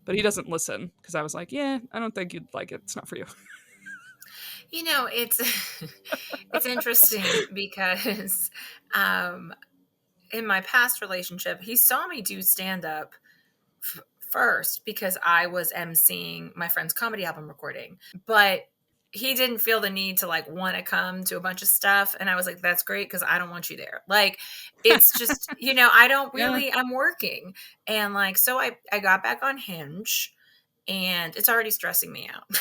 but he doesn't listen because I was like, yeah, I don't think you'd like it. It's not for you. It's it's interesting because um, in my past relationship, he saw me do stand up first because I was emceeing my friend's comedy album recording, but he didn't feel the need to like want to come to a bunch of stuff, and I was like, that's great because I don't want you there. Like, it's just, I don't Yeah. really, I'm working. And like, so I got back on Hinge, and it's already stressing me out.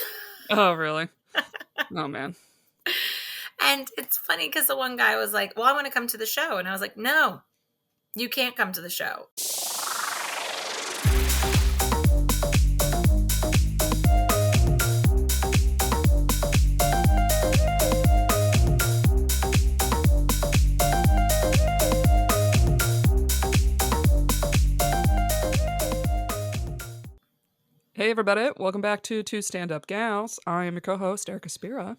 Oh, really? Oh, man. And it's funny because the one guy was like, well, I want to come to the show, and I was like, no, you can't come to the show. Hey, everybody. Welcome back to Two Stand-Up Gals. I am your co-host, Erica Spira.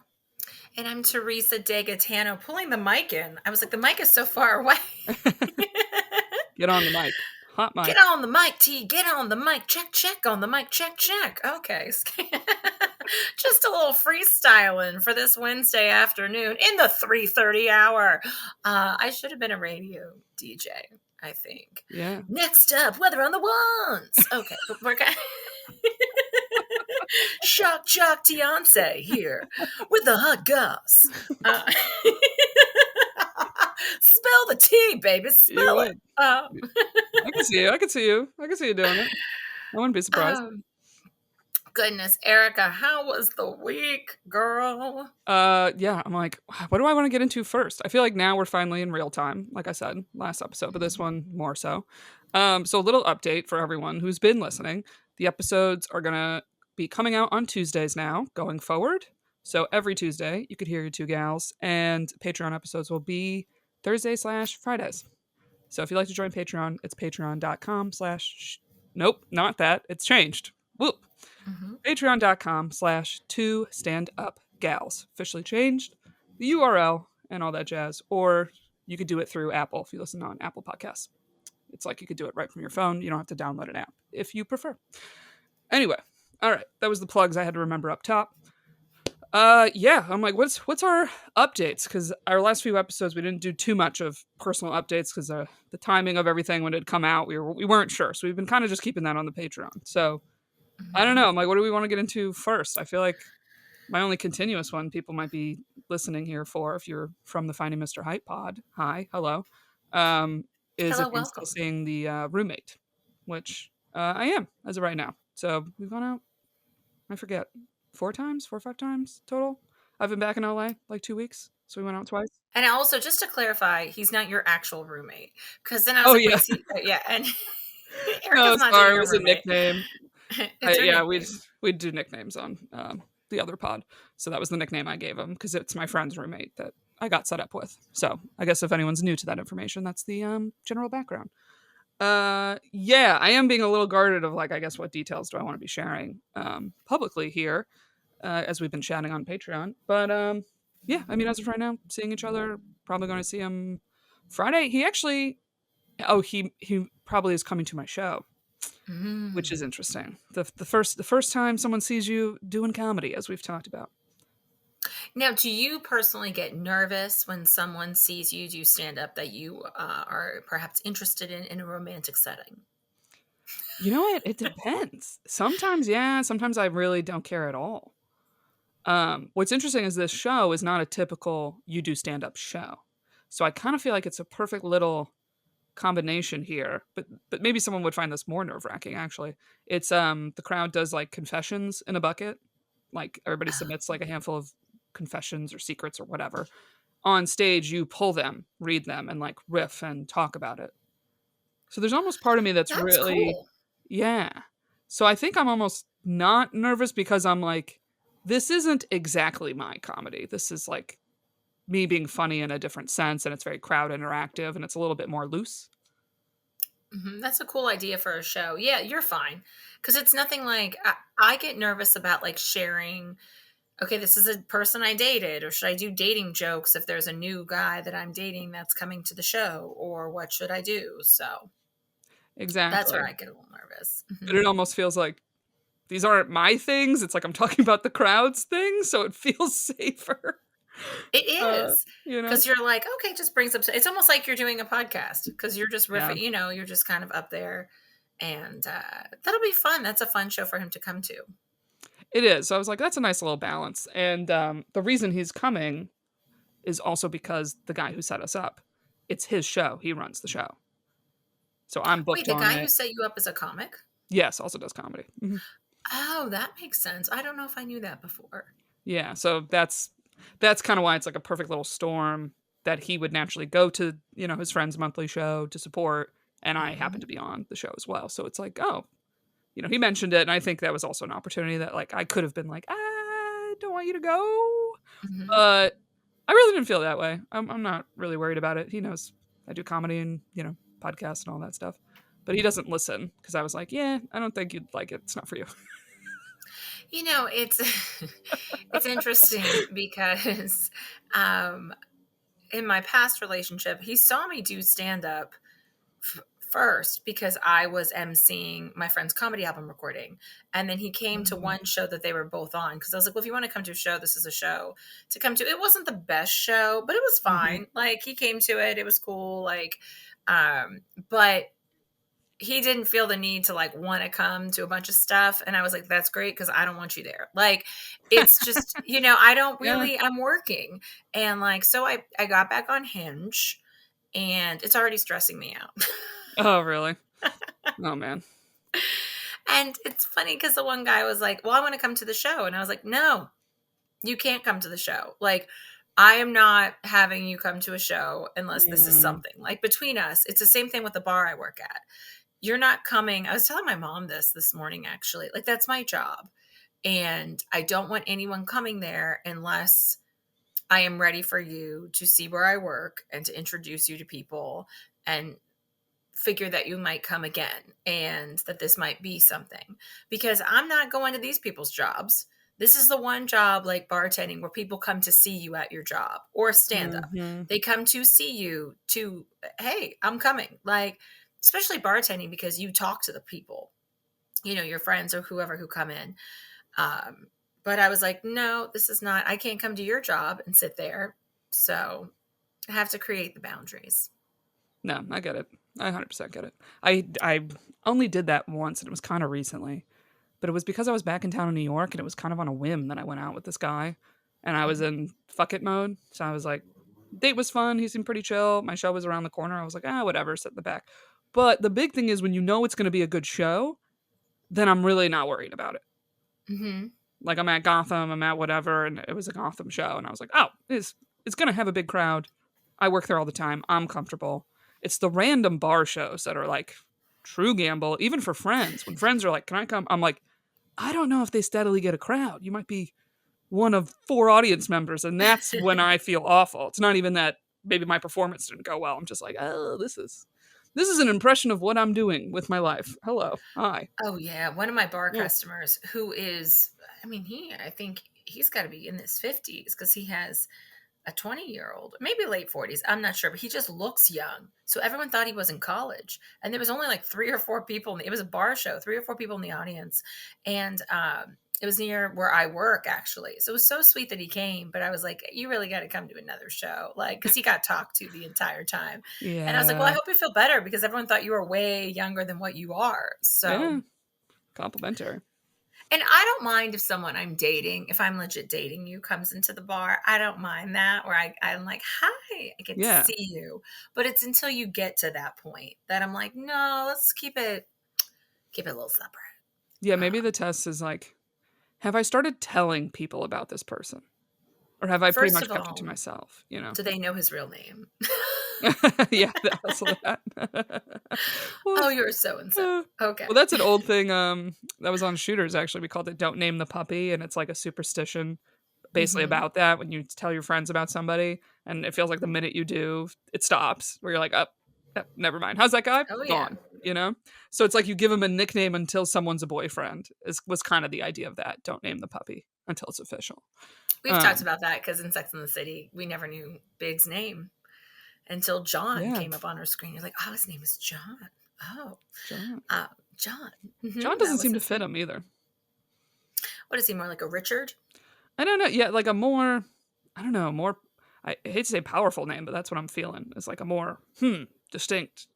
And I'm Teresa DeGaetano, pulling the mic in. I was like, the mic is so far away. Get on the mic. Hot mic. Get on the mic, T. Get on the mic. Check, check on the mic. Check, check. Okay. Just a little freestyling for this Wednesday afternoon in the 3:30 hour. I should have been a radio DJ, I think. Yeah. Next up, weather on the ones. Okay. We're going Shock Jock Beyonce here with the hot goss. Spill the tea, baby. Spill it. I can see you. I can see you doing it. I wouldn't be surprised. Goodness, Erica, how was the week, girl? Yeah, I'm like, what do I want to get into first? I feel like now we're finally in real time, like I said last episode, but this one more so. So a little update for everyone who's been listening. The episodes are gonna be coming out on Tuesdays now, going forward. So every Tuesday, you could hear your two gals, and Patreon episodes will be Thursday/Fridays. So if you'd like to join Patreon, it's patreon.com/ nope, not that. It's changed. Whoop. Patreon.com/two stand up gals. Officially changed the URL and all that jazz. Or you could do it through Apple if you listen on Apple Podcasts. It's like you could do it right from your phone. You don't have to download an app if you prefer. Anyway, all right, that was the plugs I had to remember up top. Yeah, I'm like, what's our updates? Because our last few episodes we didn't do too much of personal updates because the timing of everything when it had come out we weren't sure. So we've been kind of just keeping that on the Patreon. So I don't know. I'm like, what do we want to get into first? I feel like my only continuous one people might be listening here for, if you're from the Finding Mr. Hype pod. Hi, hello. Is Hello, if I'm still welcome. seeing the roommate, which I am as of right now. So we've gone out, I forget, 4 or 5 times total. I've been back in LA like 2 weeks, so we went out twice. And also, just to clarify, he's not your actual roommate. Because then I was Yeah. wait, yeah, and No, Erica's not sorry, your it was a roommate. nickname. It's her Yeah, nickname. we'd do nicknames on the other pod, so that was the nickname I gave him because it's my friend's roommate that I got set up with. So I guess if anyone's new to that information, that's the general background. Yeah, I am being a little guarded of like, I guess, what details do I want to be sharing publicly here, as we've been chatting on Patreon. But yeah, I mean, as of right now, seeing each other, probably going to see him Friday. He actually, he probably is coming to my show, which is interesting. The first time someone sees you doing comedy, as we've talked about. Now, do you personally get nervous when someone sees you do stand up that you are perhaps interested in a romantic setting? You know what? It depends. Sometimes, yeah. Sometimes I really don't care at all. What's interesting is this show is not a typical you do stand up show, so I kind of feel like it's a perfect little combination here. But maybe someone would find this more nerve wracking. Actually, it's the crowd does like confessions in a bucket. Like everybody submits like a handful of confessions or secrets or whatever. On stage, you pull them, read them, and like riff and talk about it. So there's almost part of me that's That's really, cool. yeah. So I think I'm almost not nervous because I'm like, this isn't exactly my comedy. This is like me being funny in a different sense, and it's very crowd interactive, and it's a little bit more loose. That's a cool idea for a show. Yeah, you're fine. Because it's nothing like, I get nervous about like sharing, okay, this is a person I dated, or should I do dating jokes if there's a new guy that I'm dating that's coming to the show, or what should I do? So that's Exactly. where I get a little nervous. But it almost feels like these aren't my things. It's like I'm talking about the crowd's things, so it feels safer. It is, You know? because you're like, okay, just brings up. It's almost like you're doing a podcast because you're just Yeah. riffing. You're just kind of up there, and that'll be fun. That's a fun show for him to come to. It is. So I was like, that's a nice little balance. And the reason he's coming is also because the guy who set us up, it's his show. He runs the show. So I'm Wait, booked the on guy who it. set you up as a comic? Yes, also does comedy. Oh, that makes sense. I don't know if I knew that before. Yeah, so that's kind of why it's like a perfect little storm that he would naturally go to, his friend's monthly show to support, and I happen Hmm. to be on the show as well. So it's like, oh, he mentioned it, and I think that was also an opportunity that like I could have been like, I don't want you to go, Hmm. but I really didn't feel that way. I'm not really worried about it. He knows I do comedy and podcasts and all that stuff, but he doesn't listen because I was like, yeah, I don't think you'd like it. It's not for you. It's it's interesting because um, in my past relationship, he saw me do stand up first because I was emceeing my friend's comedy album recording. And then he came to Mhm. one show that they were both on because I was like, well, if you want to come to a show, this is a show to come to. It wasn't the best show, but it was Mhm. fine. Like he came to it, it was cool. But he didn't feel the need to like want to come to a bunch of stuff. And I was like, that's great because I don't want you there. Like it's just, I don't Yeah. really, I'm working. And like, so I got back on Hinge and it's already stressing me out. Oh, really? Oh man. And it's funny because the one guy was like, well, I want to come to the show. And I was like, no, you can't come to the show. Like, I am not having you come to a show unless this is Mm. something like between us. It's the same thing with the bar I work at. You're not coming. I was telling my mom this morning, actually. Like, that's my job. And I don't want anyone coming there unless I am ready for you to see where I work and to introduce you to people and figure that you might come again and that this might be something because I'm not going to these people's jobs. This is the one job like bartending where people come to see you at your job or stand up. Mhm. They come to see you to, hey, I'm coming. Like, especially bartending because you talk to the people, your friends or whoever who come in. Um, but I was like, no, this is not, I can't come to your job and sit there. So I have to create the boundaries. No, I get it. I 100% get it. I only did that once, and it was kind of recently, but it was because I was back in town in New York, and it was kind of on a whim that I went out with this guy, and I was Mhm. in fuck it mode. So I was like, date was fun. He seemed pretty chill. My show was around the corner. I was like, whatever, sit in the back. But the big thing is when you know it's going to be a good show, then I'm really not worried about it. Mhm. Like I'm at Gotham, I'm at whatever, and it was a Gotham show, and I was like, oh, it's gonna have a big crowd. I work there all the time. I'm comfortable. It's the random bar shows that are like true gamble, even for friends. When friends are like, "Can I come?" I'm like, I don't know if they steadily get a crowd. You might be one of 4 audience members, and that's when I feel awful. It's not even that maybe my performance didn't go well. I'm just like, oh, this is an impression of what I'm doing with my life. Hello, hi. Oh yeah, one of my bar Yeah. customers who is, I think he's got to be in his 50s because he has a 20-year-old, maybe late 40s. I'm not sure, but he just looks young. So everyone thought he was in college, and there was only like 3 or 4 people. It was a bar show, 3 or 4 people in the audience, and it was near where I work actually. So it was so sweet that he came, but I was like, you really got to come to another show, like because he got talked to the entire time, and I was like, well, I Yeah. hope you feel better because everyone thought you were way younger than what you are. So. Yeah. Complimentary. And I don't mind if someone I'm dating, if I'm legit dating you, comes into the bar. I don't mind that. Where I'm like, hi, I get to Yeah. see you. But it's until you get to that point that I'm like, no, let's keep it a little separate. Yeah, Uh, maybe the test is like, have I started telling people about this person? Or have I pretty First much of kept it to all, myself, you know? do they know his real name? Yeah, also that. Well, Oh, you're so and so. uh, Okay. well, that's an old thing, that was on Shooters, actually. We called it "Don't Name the Puppy," and it's like a superstition basically Hmm. about that when you tell your friends about somebody, and it feels like the minute you do, it stops, where you're like, "Oh, never mind. How's that guy? Oh yeah. Gone," you know? So it's like you give him a nickname until someone's a boyfriend was kinda the idea of that. Don't name the puppy until it's official. We've talked Um, about that because in Sex and the City, we never knew Big's name until John yeah, came up on our screen. You're like, oh, his name is John. Oh, John. uh, John. John That doesn't was seem to his fit name. him either. What is he, more like a Richard? I don't know. Yeah, like a more, I don't know, more. I hate to say powerful name, but that's what I'm feeling. It's like a more distinct.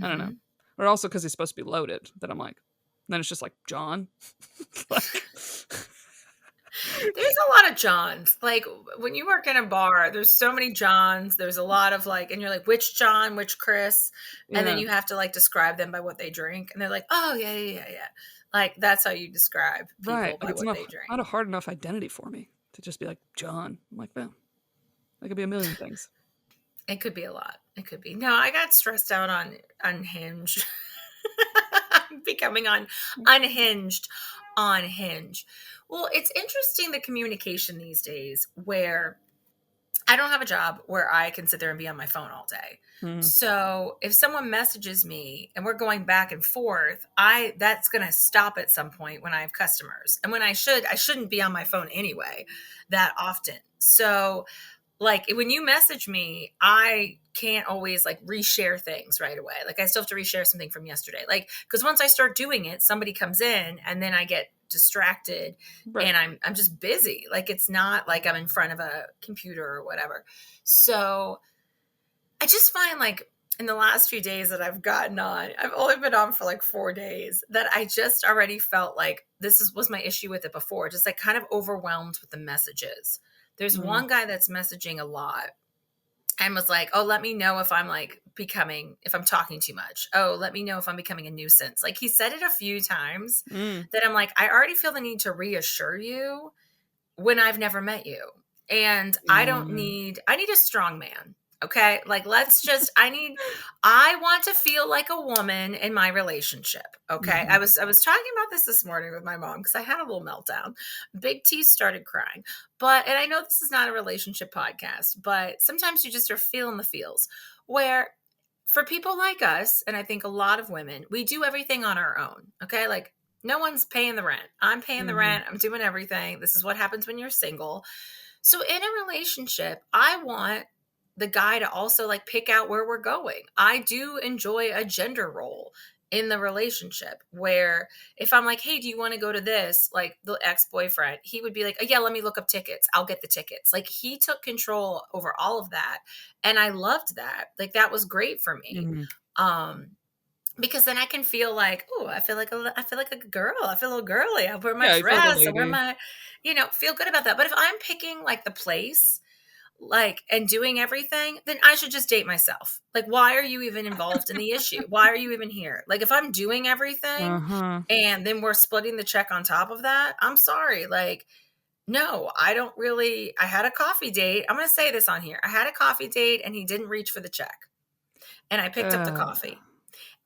I don't know. Hmm. Or also because he's supposed to be loaded. That I'm like, then it's just like John. Like, There's a lot of Johns. Like when you work in a bar, there's so many Johns. There's a lot of like, and you're like, which John, which Chris, and then yeah, you have to like describe them by what they drink, and they're like, oh yeah, yeah, yeah, yeah. Like that's how you describe right. people Like by it's what they not drink. a hard enough identity for me to just be like John. I'm like, well, that could be a million things. It could be a lot. It could be. No, I got stressed out on Unhinged. Becoming unhinged on Hinge. Well, it's interesting the communication these days where I don't have a job where I can sit there and be on my phone all day. Mm, So if someone messages me and we're going back and forth, I that's going to stop at some point when I have customers. And when I shouldn't be on my phone anyway that often. So like when you message me, I can't always like reshare things right away. Like I still have to reshare something from yesterday. Like because once I start doing it, somebody comes in and then I get distracted right. and I'm just busy. Like it's not like I'm in front of a computer or whatever. So I just find like in the last few days that I've gotten on, I've only been on for like 4 days, that I just already felt like was my issue with it before, just like kind of overwhelmed with the messages. There's Mm, one guy that's messaging a lot and was like, "Oh, let me know if I'm like if I'm talking too much. Oh, let me know if I'm becoming a nuisance." Like he said it a few times mm, that I'm like, I already feel the need to reassure you when I've never met you. And yeah. I need a strong man. Okay. Like, I want to feel like a woman in my relationship. Okay. Hmm. I was talking about this morning with my mom because I had a little meltdown. Big T started crying. And I know this is not a relationship podcast, but sometimes you just are feeling the feels where for people like us, and I think a lot of women, we do everything on our own. Okay. Like, no one's paying the rent. I'm paying the Hmm. rent. I'm doing everything. This is what happens when you're single. So in a relationship, I want the guy to also like pick out where we're going. I do enjoy a gender role in the relationship where if I'm like, hey, do you want to go to this? Like the ex boyfriend, he would be like, oh, yeah, let me look up tickets. I'll get the tickets. Like he took control over all of that. And I loved that. Like that was great for me. Hmm. Um, because then I can feel like, oh, I feel like a girl. I feel a little girly. I wear my Yeah, you feel like a dress. I wear lady. my, feel good about that. But if I'm picking like the place, like and doing everything, then I should just date myself. Like, why are you even involved in the issue? Why are you even here? Like, if I'm doing everything Uh-huh. and then we're splitting the check on top of that, I'm sorry. Like, no, I don't really. I had a coffee date. I'm going to say this on here. I had a coffee date and he didn't reach for the check, and I picked up the Uh, coffee.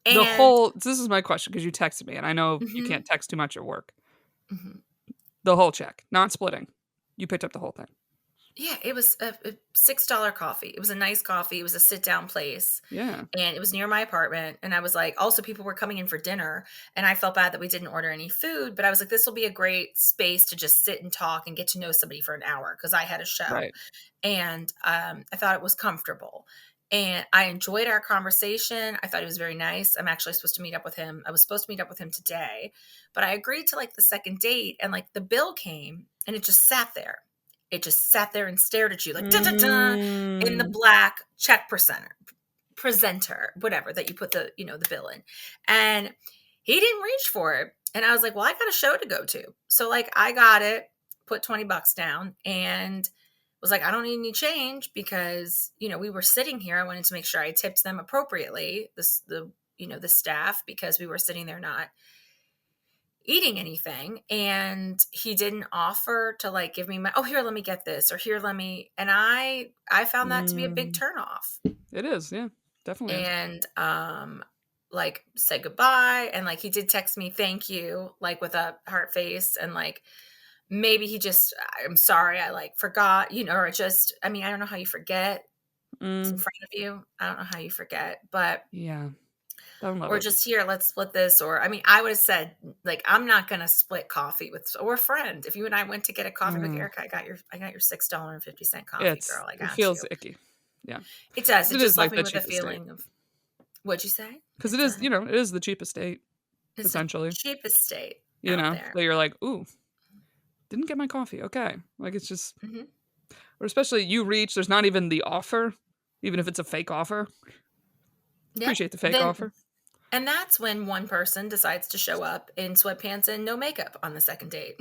the And whole this is my question because you texted me and I know you mhm, can't text too much at work. mhm. The whole check, not splitting. You picked up the whole thing. Yeah, it was a $6 coffee. It was a nice coffee. It was a sit down place Yeah. and it was near my apartment. And I was like, also, people were coming in for dinner. And I felt bad that we didn't order any food, but I was like, this will be a great space to just sit and talk and get to know somebody for an hour because I had a show. Right. And I thought it was comfortable. And I enjoyed our conversation. I thought he was very nice. I'm actually supposed to meet up with him. I was supposed to meet up with him today, but I agreed to like the second date and like the bill came and it just sat there. It just sat there and stared at you like da da da in the Mm. black check presenter, whatever that you put the bill in. And he didn't reach for it. And I was like, well, I got a show to go to. So like I got it, put $20 down and was like, I don't need any change because, we were sitting here. I wanted to make sure I tipped them appropriately, the staff, because we were sitting there not eating anything. And he didn't offer to like give me oh, here, let me get this, or here, let me. And I found that to be a big Mm. turnoff. It is, yeah. Definitely is. And like said goodbye. And like he did text me thank you, like with a heart face, and like maybe he just, I'm sorry, I like forgot, or just, I mean, I don't know how you forget. It's in Mm. front of you. I don't know how you forget, but Yeah. Don't love or it. just here, let's split this. Or I mean, I would have said, like, I'm not gonna split coffee with or a friend. If you and I went to get a coffee, like Mm. Erica, I got your $6.50 coffee, girl. I It got feels you. icky. Yeah. It does. 'Cause It it is just left like me the with a cheapest date. feeling of what'd you say? Because it is, it is the cheapest date, It's the essentially. cheapest state out That there. you're like, ooh. Didn't get my coffee. Okay. Like, it's just, Mhm. or especially you reach, there's not even the offer, even if it's a fake offer. Yeah. Appreciate the fake Then offer. and that's when one person decides to show up in sweatpants and no makeup on the second date.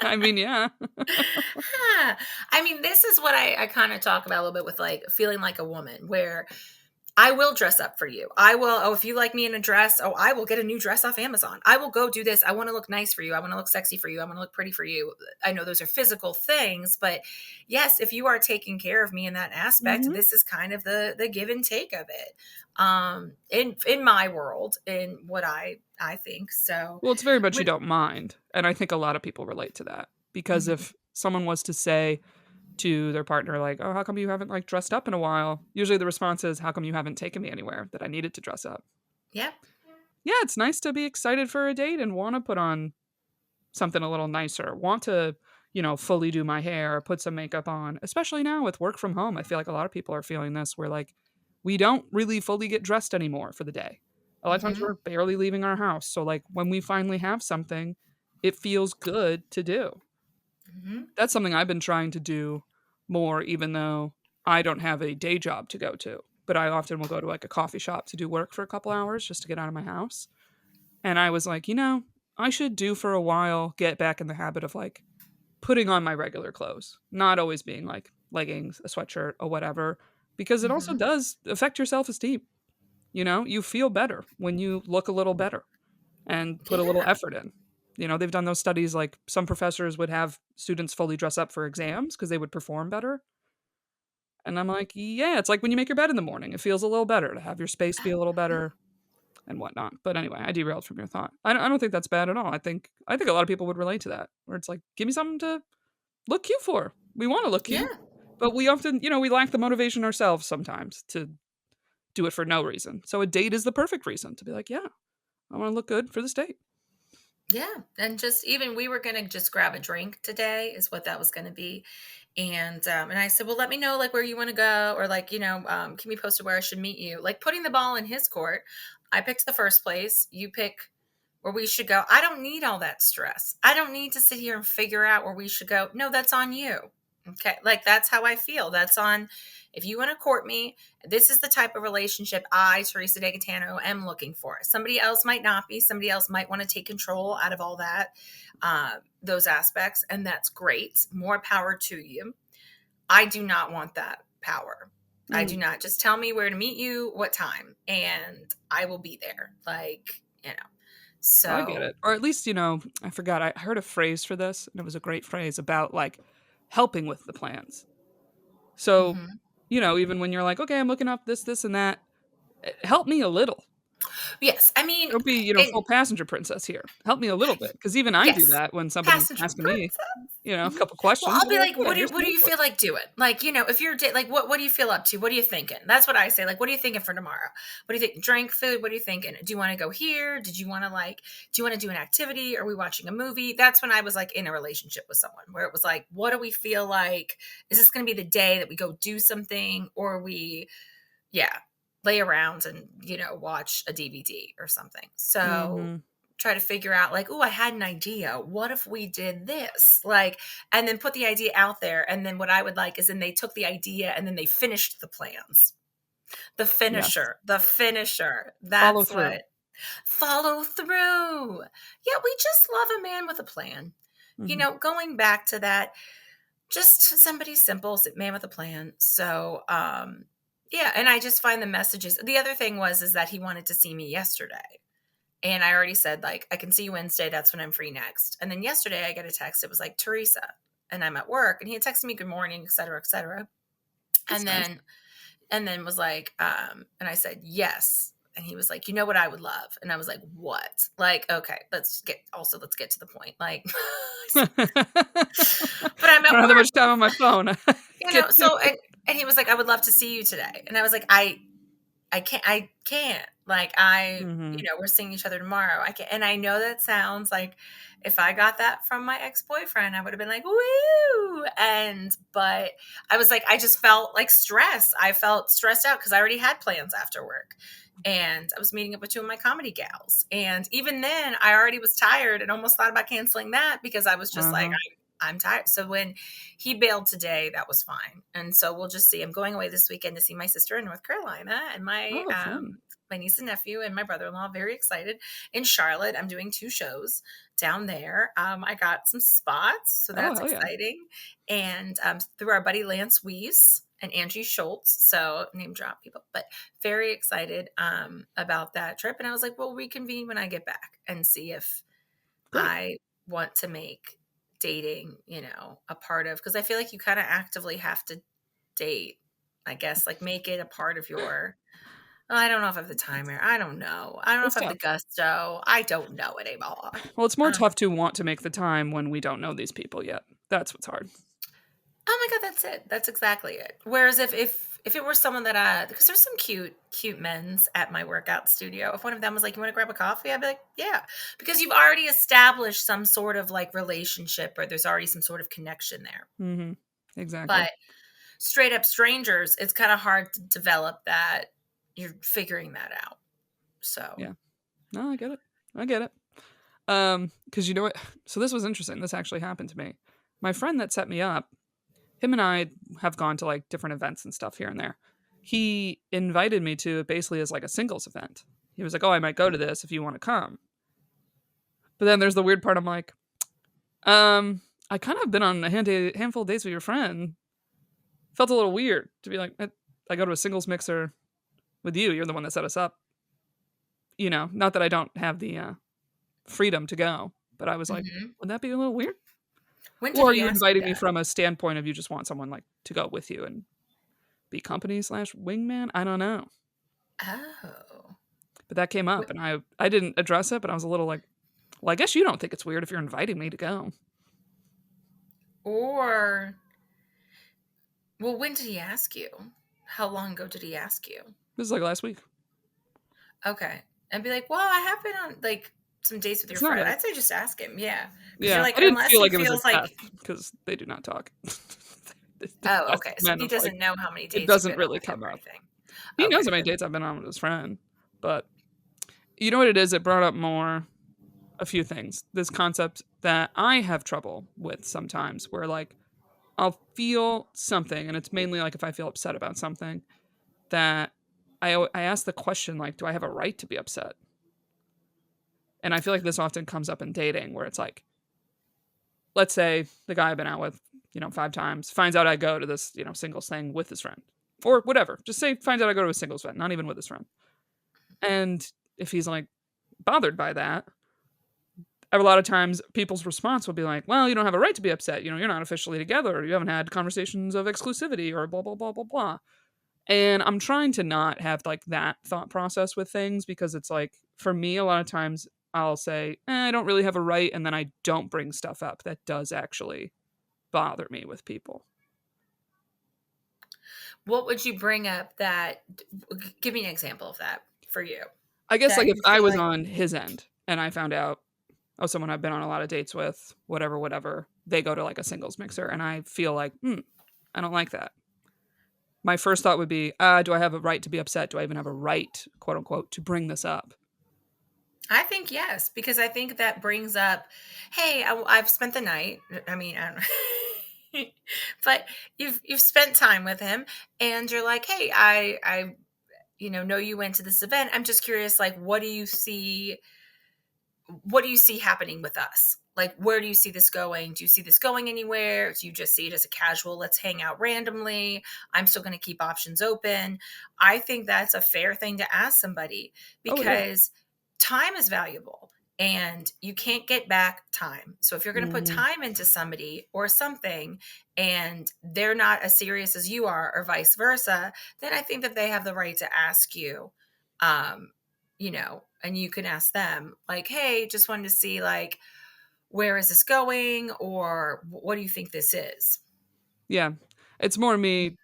I mean, yeah. Yeah. I mean, this is what I kind of talk about a little bit with like feeling like a woman, where I will dress up for you. I will, oh, if you like me in a dress, oh, I will get a new dress off Amazon. I will go do this. I want to look nice for you. I want to look sexy for you. I want to look pretty for you. I know those are physical things, but yes, if you are taking care of me in that aspect, Hmm. this is kind of the give and take of it. In my world, in what I think. So, Well, it's very much you with don't mind. And I think a lot of people relate to that because mhm, if someone was to say to their partner, like, oh, how come you haven't like dressed up in a while? Usually the response is, how come you haven't taken me anywhere that I needed to dress up? yeah. Yeah, it's nice to be excited for a date and want to put on something a little nicer, want to, fully do my hair or put some makeup on, especially now with work from home. I feel like a lot of people are feeling this where like we don't really fully get dressed anymore for the day. A lot of times Hmm. we're barely leaving our house. So like when we finally have something, it feels good to do. Hmm. That's something I've been trying to do more, even though I don't have a day job to go to. But I often will go to like a coffee shop to do work for a couple hours just to get out of my house. And I was like, I should do for a while, get back in the habit of like putting on my regular clothes, not always being like leggings, a sweatshirt, or whatever, because it also Hmm. does affect your self esteem. You feel better when you look a little better and put a little Yeah. effort in. They've done those studies like some professors would have students fully dress up for exams because they would perform better. And I'm like, yeah, it's like when you make your bed in the morning, it feels a little better to have your space be a little Yeah. better and whatnot. But anyway, I derailed from your thought. I don't think that's bad at all. I think a lot of people would relate to that, where it's like, give me something to look cute for. We want to look cute, Yeah. but we often, we lack the motivation ourselves sometimes to do it for no reason. So a date is the perfect reason to be like, yeah, I want to look good for this date. Yeah, and just even we were gonna just grab a drink today is what that was gonna be, and I said, well, let me know like where you want to go, or like can we post where I should meet you? Like putting the ball in his court. I picked the first place. You pick where we should go. I don't need all that stress. I don't need to sit here and figure out where we should go. No, that's on you. Okay. Like that's how I feel. That's on if you want to court me, this is the type of relationship I, Teresa De Gaetano, am looking for. Somebody else might not be. Somebody else might want to take control out of all that, those aspects. And that's great. More power to you. I do not want that power. I do Mm. not. Just tell me where to meet you, what time, and I will be there. I get So, it. Or at least, I forgot. I heard a phrase for this, and it was a great phrase about like helping with the plans. So, mhm. even when you're like, okay, I'm looking up this, this, and that, help me a little. Yes, I mean, Don't be, and full passenger princess here. Help me a little bit. Because even I do yes, that when somebody's passenger asking me, princess. a Mhm. couple Well, questions. I'll I'll be be like, like, yeah, what here's do some you info. feel like doing? Like, if you're like, what do you feel up to? What are you thinking? That's what I say. Like, what are you thinking for tomorrow? What do you think? Drink, food. What are you thinking? Do you want to go here? Did you want to do you want to do an activity? Are we watching a movie? That's when I was like in a relationship with someone where it was like, what do we feel like? Is this going to be the day that we go do something, or we, yeah, lay around and watch a DVD or something? So Mhm. try to figure out like, oh, I had an idea. What if we did this? Like, and then put the idea out there. And then what I would like is then they took the idea and then they finished the plans. The Yes. finisher, the finisher. Follow That's through. what follow through. Yeah, we just love a man with a plan. Mhm. Going back to that, just somebody simple, man with a plan. So, yeah, and I just find the messages. The other thing is that he wanted to see me yesterday. And I already said, like, I can see you Wednesday. That's when I'm free next. And then yesterday I get a text. It was like, Teresa. And I'm at work. And he had texted me, good morning, et cetera, et cetera. That's And nice. then was like, and I said, yes. And he was like, you know what I would love? And I was like, what? Like, okay, let's get to the point. Like, but I'm I don't at have that work, much time on my phone. Get to so, it. and he was like, I would love to see you today. And I was like, I can't. Like Mhm. we're seeing each other tomorrow. I can't. And I know that sounds like if I got that from my ex-boyfriend, I would have been like, woo. But I was like, I just felt like stress. I felt stressed out because I already had plans after work. and I was meeting up with two of my comedy gals. And even then, I already was tired and almost thought about canceling that because I was just like, Uh-huh. I'm tired. So when he bailed today, that was fine. And so we'll just see. I'm going away this weekend to see my sister in North Carolina and Oh, fun. my niece and nephew and my brother-in-law. Very excited. In Charlotte, I'm doing two shows down there. I got some spots, so Oh, that's hell yeah. exciting. And through our buddy Lance Weiss and Angie Schultz, so name drop people, but very excited about that trip. And I was like, we'll reconvene when I get back and see if Great. I want to make dating, a part of, because I feel like you kind of actively have to date, I guess, like make it a part of your. I don't know if I have the time here. I don't know. I don't know It's if I have the tough. gusto. I don't know anymore. Well, it's more Um, tough to want to make the time when we don't know these people yet. That's what's hard. oh my god, that's it. That's exactly it. Whereas if it were someone that because there's some cute men's at my workout studio. If one of them was like, "You want to grab a coffee?" I'd be like, "Yeah," because you've already established some sort of like relationship, or there's already some sort of connection there. Mm-hmm. Exactly. But straight up strangers, it's kind of hard to develop that. You're figuring that out. So, Yeah. No, I get it. I get it. Because you know what? So this was interesting. This actually happened to me. My friend that set me up, him and I have gone to like different events and stuff here and there. He invited me to it basically as like a singles event. He was like, "Oh, I might go to this if you want to come." But then there's the weird part. I'm like, I kind of been on a handful of dates with your friend. Felt a little weird to be like, I go to a singles mixer with you. You're the one that set us up. Not that I don't have the freedom to go, but I was like, mhm. would that be a little weird? When did Or are he you ask you inviting me that? from a standpoint of you just want someone like to go with you and be company slash wingman? I don't know. Oh. But that came up and I didn't address it, but I was a little like, well, I guess you don't think it's weird if you're inviting me to go. Or, well, when did he ask you? How long ago did he ask you? This is like last week. Okay. And be like, well, I have been on like some dates with your It's not friend. a I'd say just ask him. Yeah. Because you're yeah. like, I didn't unless feel he like it was a feels like, test because they do not talk. oh, That's okay. So men he of like doesn't know how many it dates you've doesn't been on really with him come or up. anything. He knows how Okay. many dates I've been on with his friend, but you know what it is? It brought up a few things. This concept that I have trouble with sometimes, where like I'll feel something, and it's mainly like if I feel upset about something that I ask the question like, do I have a right to be upset? And I feel like this often comes up in dating, where it's like, let's say the guy I've been out with, 5 times, finds out I go to this, singles thing with his friend, or whatever. Just say finds out I go to a singles event, not even with his friend. And if he's like bothered by that, a lot of times people's response will be like, well, you don't have a right to be upset. You're not officially together. Or you haven't had conversations of exclusivity or blah, blah, blah, blah, blah. And I'm trying to not have like that thought process with things because it's like, for me, a lot of times I'll say, I don't really have a right. And then I don't bring stuff up that does actually bother me with people. What would you bring up that, give me an example of that for you, I guess like that if you I feel was like, on his end and I found out, oh, someone I've been on a lot of dates with, whatever, whatever, they go to like a singles mixer and I feel like, I don't like that. My first thought would be, do I have a right to be upset? Do I even have a right, quote unquote, to bring this up? I think yes, because I think that brings up, hey, I've spent the night. I mean, I don't know. But you've spent time with him and you're like, hey, I know you went to this event. I'm just curious, like, what do you see happening with us? Like, where do you see this going? Do you see this going anywhere? Do you just see it as a casual, let's hang out randomly? I'm still going to keep options open. I think that's a fair thing to ask somebody Oh, it is. because time is valuable and you can't get back time. So if you're going to put Mhm. time into somebody or something and they're not as serious as you are or vice versa, then I think that they have the right to ask you, um, and you can ask them like, hey, just wanted to see like, where is this going? Or what do you think this is? Yeah. It's more me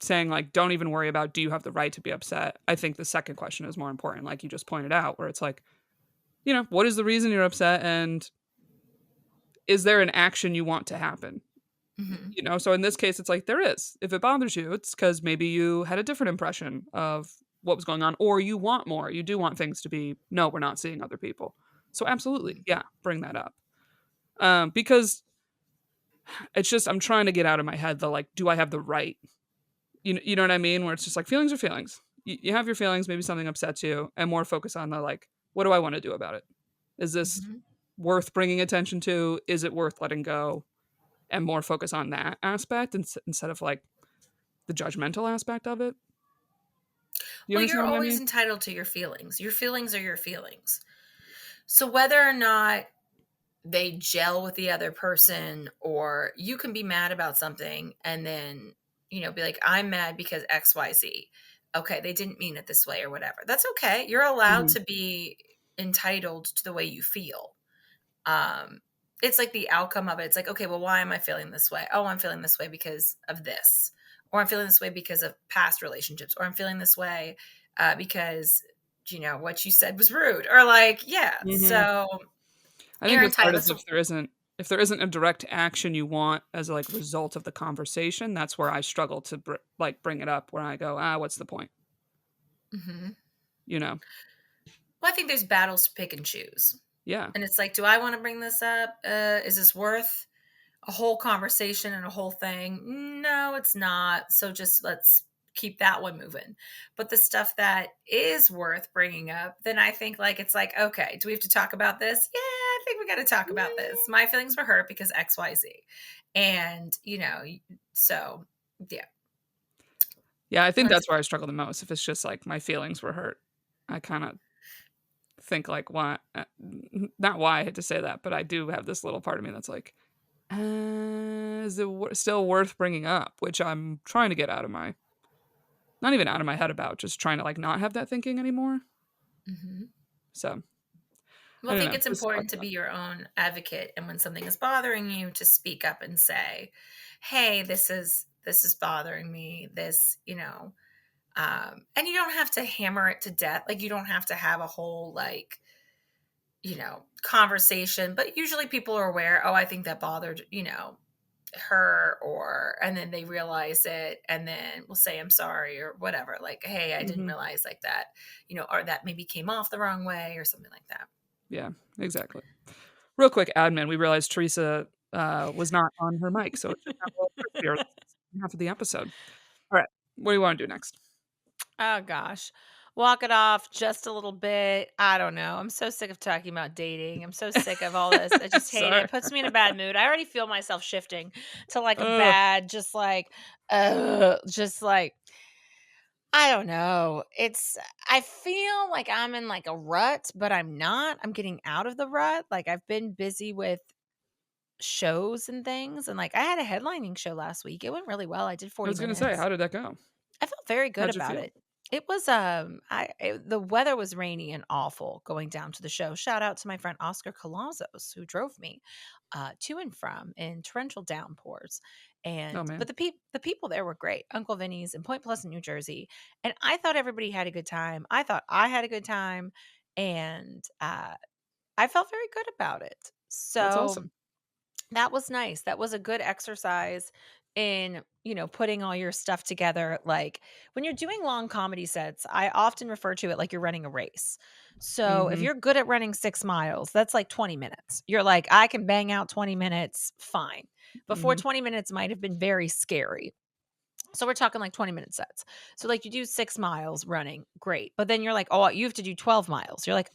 saying, like, don't even worry about do you have the right to be upset. I think the second question is more important, like you just pointed out, where it's like, what is the reason you're upset? And is there an action you want to happen? Hmm. So in this case, it's like there is. If it bothers you, it's because maybe you had a different impression of what was going on, or you want more. You do want things to be, no, we're not seeing other people. So absolutely, yeah, bring that up. Because it's just I'm trying to get out of my head the like, do I have the right? You know what I mean? Where it's just like feelings are feelings. You have your feelings, maybe something upsets you, and more focus on the like, what do I want to do about it? Is this Mhm. worth bringing attention to? Is it worth letting go? And more focus on that aspect instead of like the judgmental aspect of it. Do you Well, you're understand what I always mean? entitled to your feelings. Your feelings are your feelings. So whether or not they gel with the other person, or you can be mad about something and then, be like, I'm mad because XYZ. Okay, they didn't mean it this way or whatever. That's okay. You're allowed Mhm. to be entitled to the way you feel. Um, it's like the outcome of it. It's like, okay, well, why am I feeling this way? Oh, I'm feeling this way because of this, or I'm feeling this way because of past relationships, or I'm feeling this way because what you said was rude, or like, yeah. Mhm. So I think you're what's hard entitled. is if there isn't a direct action you want as a like result of the conversation, that's where I struggle to like bring it up. Where I go, what's the point? Mhm. You know? Well, I think there's battles to pick and choose, Yeah. and it's like, do I want to bring this up? Is this worth a whole conversation and a whole thing? No, it's not. So just let's keep that one moving. But the stuff that is worth bringing up, then I think like it's like, okay, do we have to talk about this? Yeah, I think we got to talk about this. My feelings were hurt because XYZ. And, so yeah. Yeah, I think Let's that's where I struggle the most. If it's just like my feelings were hurt, I kind of think like, why? Not why I hate to say that, but I do have this little part of me that's like, is it still worth bringing up? Which I'm trying to get out of my, not even out of my head about, just trying to like not have that thinking anymore. Mhm. So Well, I I don't think know. it's This is a hard important to spot. be your own advocate, and when something is bothering you, to speak up and say, "Hey, this is bothering me." This, and you don't have to hammer it to death. Like you don't have to have a whole like conversation. But usually people are aware. Oh, I think that bothered her, or and then they realize it, and then we'll say I'm sorry or whatever. Like, hey, I didn't Mhm. realize like that, or that maybe came off the wrong way or something like that. Yeah, exactly. Real quick admin, we realized Teresa, was not on her mic, so it just got a little crispier this half of the episode. Alright, what do you wanna do next? Oh gosh. Walk it off just a little bit. I don't know. I'm so sick of talking about dating. I'm so sick of all this. I just hate it. Sorry. It puts me in a bad mood. I already feel myself shifting to like a Ugh, bad, just like I don't know. I feel like I'm in like a rut, but I'm not. I'm getting out of the rut. Like I've been busy with shows and things, and like I had a headlining show last week. It went really well. I did I 40 was gonna say, minutes. how did that go? I felt very good How'd you about feel? it. It was the weather was rainy and awful going down to the show. Shout out to my friend Oscar Colazos who drove me to and from in torrential downpours. Oh, And but man. the people there were great. Uncle Vinny's in Point Pleasant, New Jersey, and I thought everybody had a good time. I thought I had a good time, and I felt very good about it. That's So awesome. that was nice. That was a good exercise in, putting all your stuff together. Like when you're doing long comedy sets, I often refer to it like you're running a race. So if Mhm, you're good at running 6 miles, that's like 20 minutes. You're like, I can bang out 20 minutes, fine. Before mhm. 20 minutes might have been very scary. So we're talking like 20-minute sets. So like you do 6 miles running, great. But then you're like, "Oh, you have to do 12 miles." You're like,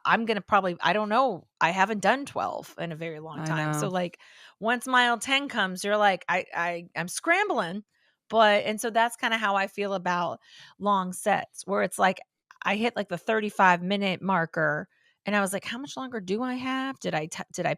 I'm going to probably I don't know. I haven't done 12 in a very long I time. So know. like once mile 10 comes, you're like I'm scrambling. But and so that's kind of how I feel about long sets where it's like I hit like the 35-minute marker and I was like, how much longer do I have? Did I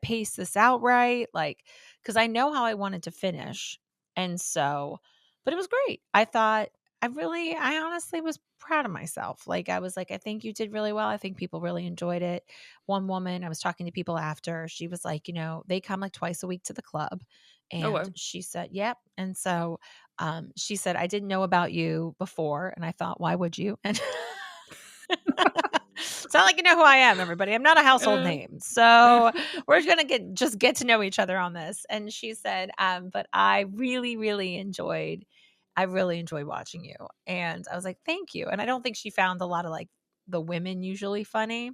pace this out right? Like cuz I know how I wanted to finish. And so but it was great. I honestly was proud of myself. Like, I was like, I think you did really well. I think people really enjoyed it. One woman, I was talking to people after, she was like, they come like twice a week to the club. Oh, And well. she said, yep. And so she said, I didn't know about you before. And I thought, why would you? And it's not like you know who I am, everybody. I'm not a household Uh, name. So we're gonna get to know each other on this. And she said, but I really, really enjoyed I really enjoy watching you. And I was like, thank you. And I don't think she found a lot of like the women usually funny,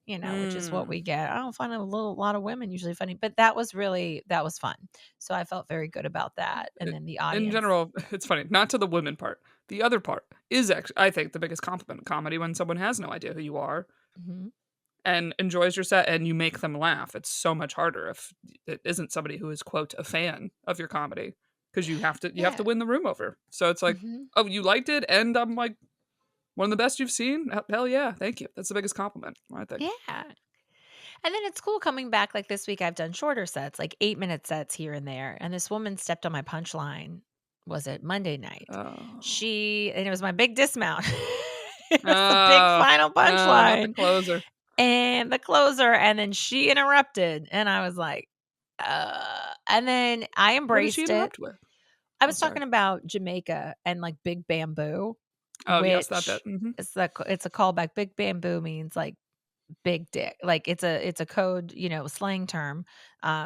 which is what Mm. we get. I don't find lot of women usually funny, but that was fun. So I felt very good about that. And then the In audience. general, it's funny. Not to the women part. The other part is actually, I think, the biggest compliment in comedy when someone has no idea who you are Mhm. and enjoys your set and you make them laugh. It's so much harder if it isn't somebody who is, quote, a fan of your comedy because you have to Yeah. win the room over. So it's like, Mhm. oh, you liked it, and I'm like one of the best you've seen. Hell yeah, thank you. That's the biggest compliment, I think. Yeah. And then it's cool coming back. Like this week, I've done shorter sets, like 8-minute sets here and there. And this woman stepped on my punchline. Was it Monday night? Oh, And it was my big dismount. It was the big oh, final no, not the punchline closer. and the closer. And then she interrupted. And I was like, and then I What did she embraced it. interrupt with? I Oh, was sorry. talking about Jamaica and like big bamboo, Oh, yes, that which bit. Hmm. it's a callback. Big bamboo means like big dick. Like it's a code, slang term.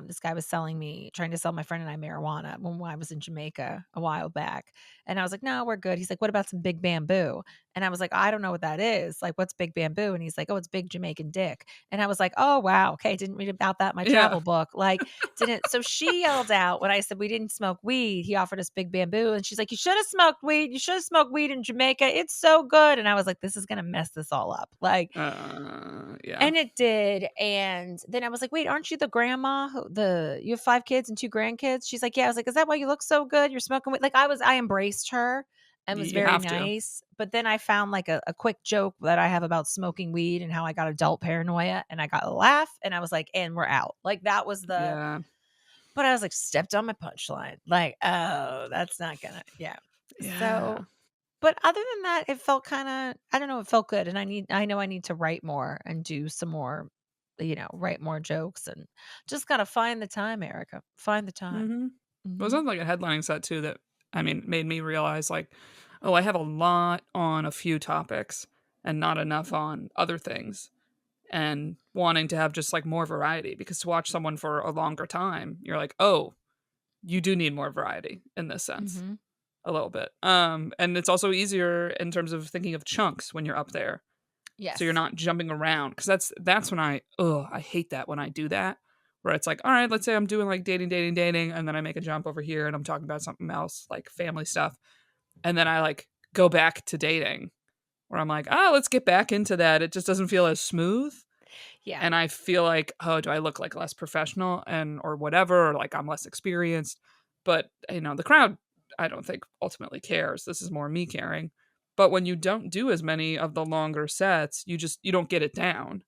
This guy was trying to sell my friend and I marijuana when I was in Jamaica a while back. And I was like, no, we're good. He's like, what about some big bamboo? And I was like, I don't know what that is. Like, what's big bamboo? And he's like, oh, it's big Jamaican dick. And I was like, oh, wow. Okay. Didn't read about that in my Yeah. travel book. Like, didn't. So she yelled out when I said we didn't smoke weed. He offered us big bamboo. And she's like, you should have smoked weed. You should have smoked weed in Jamaica. It's so good. And I was like, this is going to mess this all up. Like, Yeah. and it did, and then I was like, "Wait, aren't you the grandma you have 5 kids and 2 grandkids?" She's like, "Yeah." I was like, "Is that why you look so good? You're smoking weed." Like, I embraced her and was You very have to. nice, but then I found, like, a quick joke that I have about smoking weed and how I got adult paranoia, and I got a laugh, and I was like, "And we're out." Like, that was Yeah. but I was like, stepped on my punchline. Like, "Oh, that's not gonna." Yeah. Yeah. So but other than that, it felt kinda I don't know, it felt good, and I know I need to write more and do some more, write more jokes and just gotta find the time, Erica. Find the time. Mhm. It was Mhm. on, like, a headlining set too that, I mean, made me realize, like, oh, I have a lot on a few topics and not enough on other things, and wanting to have just, like, more variety because to watch someone for a longer time, you're like, "Oh, you do need more variety in this sense." Mhm. A little bit. And it's also easier in terms of thinking of chunks when you're up there. So you're Yes. not jumping around because that's when I hate that when I do that. Where it's like, all right, let's say I'm doing like dating, and then I make a jump over here and I'm talking about something else, like family stuff. And then I like go back to dating where I'm like, let's get back into that. It just doesn't feel as smooth. Yeah. And I feel like, oh, do I look like less professional and or whatever, or like I'm less experienced? But the crowd, I don't think ultimately cares. This is more me caring. But when you don't do as many of the longer sets, you don't get it down.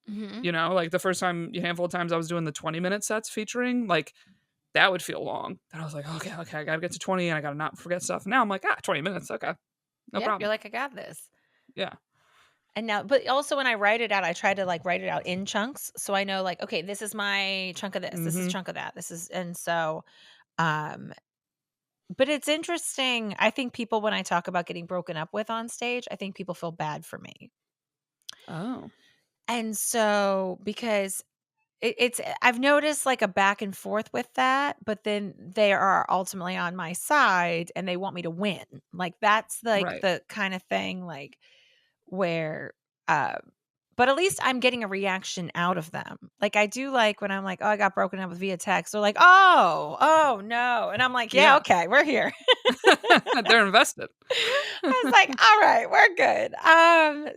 Mhm. Like the first time, a handful of times I was doing the 20-minute sets featuring, like that would feel long. And I was like, okay, I gotta get to 20 and I gotta not forget stuff. Now I'm like, 20 minutes, okay, no Yep, you're problem. like, "I got this." Yeah. And now but also when I write it out, I try to, like, write it out in chunks, so I know, like, "Okay, this is my chunk of this is Mm-hmm. chunk of that, this is." And so, um but it's interesting. I think people, when I talk about getting broken up with on stage, I think people feel bad for me. Oh. And so, because I've noticed like a back and forth with that, but then they are ultimately on my side and they want me to win. Like that's like Right. the kind of thing like where, uh, but at least I'm getting a reaction out of them. Like I do like when I'm like, oh, I got broken up with via text. They're like, oh no. And I'm like, yeah, Yeah. okay, we're here. They're invested. I was like, all right, we're good.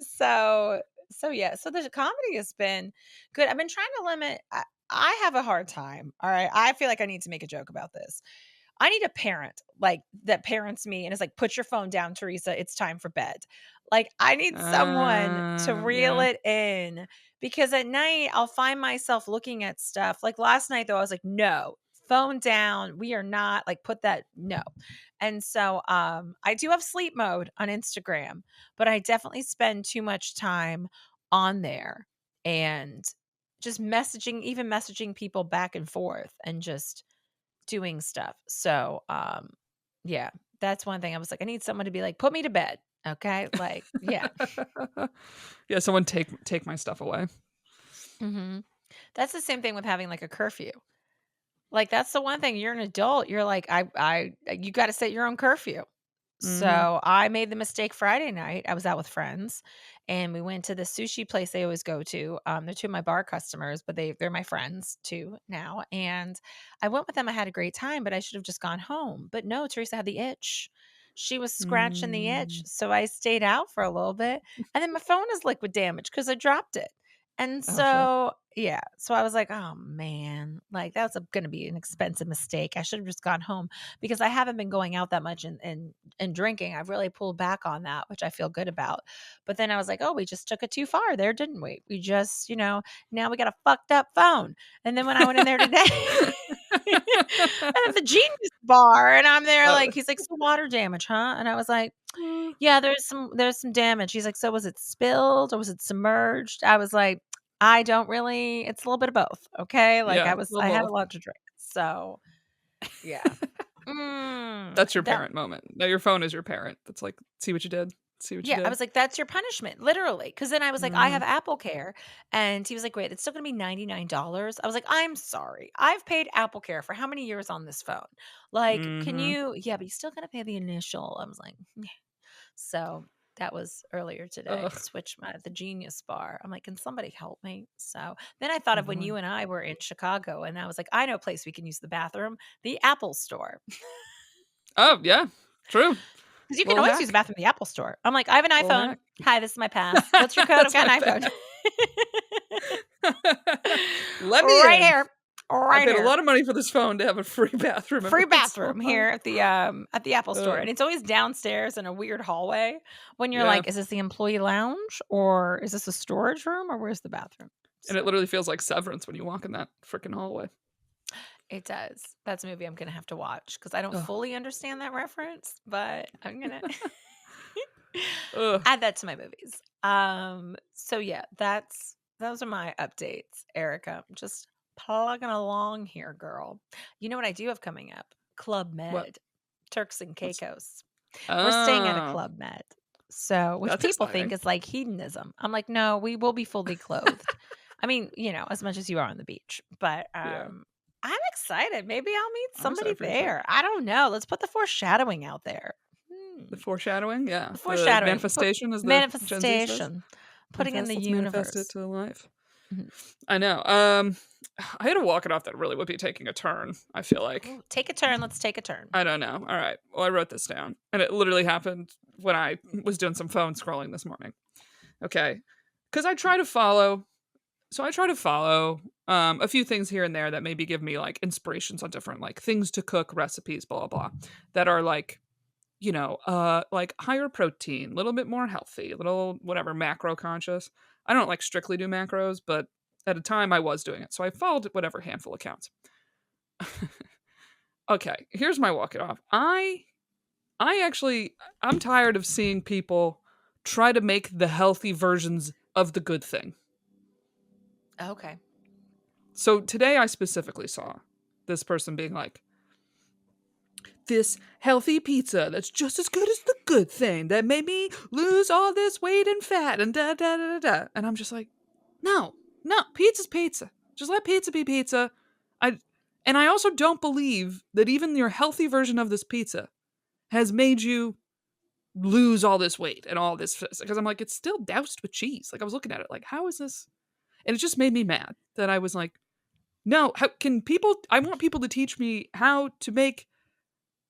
So yeah, so the comedy has been good. I've been trying to limit. I have a hard time. All right, I feel like I need to make a joke about this. I need a parent like that parents me and is like, put your phone down, Teresa. It's time for bed. Like I need someone to reel Yeah. it in because at night I'll find myself looking at stuff. Like last night though, I was like, no, phone down. We are not like put that no. And so I do have sleep mode on Instagram, but I definitely spend too much time on there and just even messaging people back and forth and just doing stuff. So yeah, that's one thing. I was like, I need someone to be like, put me to bed. Okay. Like, yeah. Yeah, someone take my stuff away. hmm That's the same thing with having like a curfew. Like, that's the one thing, you're an adult, you're like, you gotta set your own curfew. Mhm. So, I made the mistake Friday night, I was out with friends, and we went to the sushi place they always go to, they're 2 of my bar customers, but they're my friends too now, and I went with them, I had a great time, but I should have just gone home, but no, Teresa had the itch. She was scratching the itch, Mm. so I stayed out for a little bit, and then my phone is liquid damage because I dropped it. And Oh, fuck. so, yeah, so I was like, "Oh, man, like, that was gonna be an expensive mistake. I should have just gone home," because I haven't been going out that much and drinking. I've really pulled back on that, which I feel good about. But then I was like, "Oh, we just took it too far there, didn't we? We just, now we got a fucked up phone." And then when I went in there today and at the Genius Bar, and I'm there Oh. like he's like, "So water damage, huh?" And I was like, "Yeah, there's some damage." He's like, "So was it spilled or was it submerged?" I was like, "I don't really, it's a little bit of both, okay?" Like, Yeah, I little had a both. lot to drink. So, yeah. That's your That parent moment. Now your phone is your parent. That's like, "See what you did? See what you Yeah, I did?" was like, "That's your punishment," literally. Because then I was like, "I have Mhm. Apple Care," and he was like, "Wait, it's still gonna be $99." I was like, "I'm sorry. I've paid Apple Care for how many years on this phone? Like, can Mhm. you" "Yeah, but you still gotta pay the initial." I was like, "Yeah." So, that was earlier today. Ugh. Switched my the Genius Bar. I'm like, "Can somebody help me?" So, then I thought of when you Mhm. and I were in Chicago, and I was like, "I know a place we can use the bathroom, the Apple Store." Oh, yeah. True. 'Cause you can Little always use the hack. bathroom at the Apple Store. I'm like, "I have an Little iPhone. hack. Hi, this is my pass. What's your code? I've That's got my an bad. iPhone." Let me Right in. here. I Right paid a here. lot of money for this phone to have a free bathroom Free every once in a bathroom while. here at the Apple Store, Ugh. and it's always downstairs in a weird hallway when you're Yeah. like, "Is this the employee lounge, or is this a storage room, or where's the bathroom?" And it So, literally feels like Severance when you walk in that freaking hallway. it does. That's a movie I'm gonna have to watch because I don't Ugh. fully understand that reference, but I'm gonna Ugh. add that to my movies. So yeah, those are my updates, Erica. Just plugging along here, girl. You know what I do have coming up? Club What? Med, Turks and What's Caicos. We're staying at a Oh, Club Med. So, which that's people think exciting. is like hedonism. I'm like, no, we will be fully clothed. I mean, as much as you are on the beach. But Yeah. I'm excited. Maybe I'll meet I'm somebody excited for you too. there. I don't know. Let's put the foreshadowing out there. The Hmm. foreshadowing, yeah. The The foreshadowing, put manifestation, as the Gen Z says. manifestation, putting in Manifest. the Let's manifest it universe. to life. Mhm. I know. I had to walk it off that really would be taking a turn, I feel like. Ooh, take a turn. Let's take a turn. I don't know. All right. Well, I wrote this down, and it literally happened when I was doing some phone scrolling this morning. Okay. Because I try to follow. So I try to follow a few things here and there that maybe give me like inspirations on different like things to cook, recipes, blah blah, blah, that are like like higher protein, a little bit more healthy, a little whatever macro conscious. I don't like strictly do macros, but at a time I was doing it, so I followed whatever handful of accounts. Okay, here's my walk it off. I actually I'm tired of seeing people try to make the healthy versions of the good thing. Okay. So today I specifically saw this person being like, this healthy pizza that's just as good as the good thing that made me lose all this weight and fat and da da da da da. And I'm just like, no, no, pizza's pizza. Just let pizza be pizza. I and I also don't believe that even your healthy version of this pizza has made you lose all this weight and all this because I'm like, it's still doused with cheese. Like I was looking at it, like, how is this? And it just made me mad that I was like, no, how can people? I want people to teach me how to make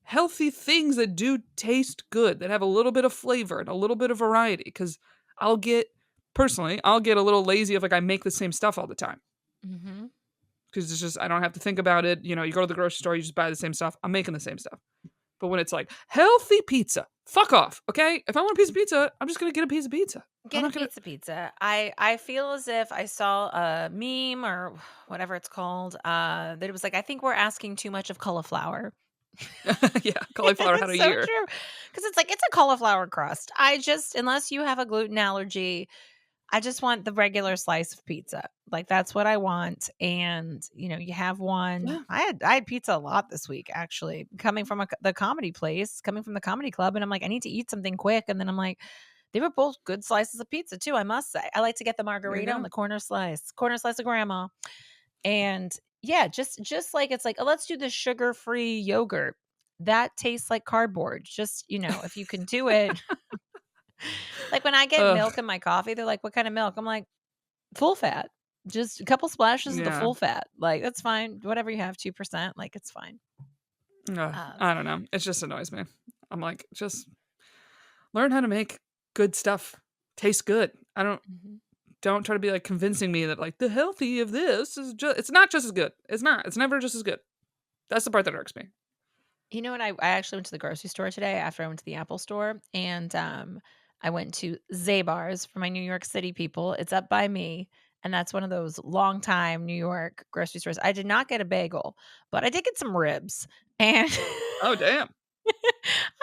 healthy things that do taste good, that have a little bit of flavor and a little bit of variety. Because I'll get, personally, I'll get a little lazy if like I make the same stuff all the time. Mhm. Because it's just, I don't have to think about it. You go to the grocery store, you just buy the same stuff. I'm making the same stuff. But when it's like healthy pizza, fuck off, okay? If I want a piece of pizza, I'm just gonna get a piece of pizza. I'm Get a not gonna. pizza. I feel as if I saw a meme or whatever it's called, that it was like, "I think we're asking too much of cauliflower." Yeah, cauliflower had It's a so year. true, because it's like, it's a cauliflower crust. I just unless you have a gluten allergy, I just want the regular slice of pizza. Like, that's what I want, and, you have one. Yeah, I had pizza a lot this week, actually, coming from the comedy place, coming from the comedy club, and I'm like, "I need to eat something quick," and then I'm like, they were both good slices of pizza too, I must say. I like to get the there you margarita on go. the corner slice of grandma, and Yeah, just like it's like, "Oh, let's do the sugar-free yogurt." That tastes like cardboard. Just, if you can do it. Like, when I get Ugh, milk in my coffee, they're like, "What kind of milk?" I'm like, "Full fat. Just a couple splashes of the yeah. full fat." Like, "That's fine. Whatever you have, 2%, like, it's fine." Um I don't know. It just annoys me. I'm like, just learn how to make good stuff taste good. Mhm. Don't try to be like convincing me that like the healthy of this is just it's not just as good. It's not. It's never just as good. That's the part that irks me. You know what? I actually went to the grocery store today after I went to the Apple store, and, I went to Zabar's for my New York City people. It's up by me, and that's one of those long time New York grocery stores. I did not get a bagel, but I did get some ribs, and Oh damn.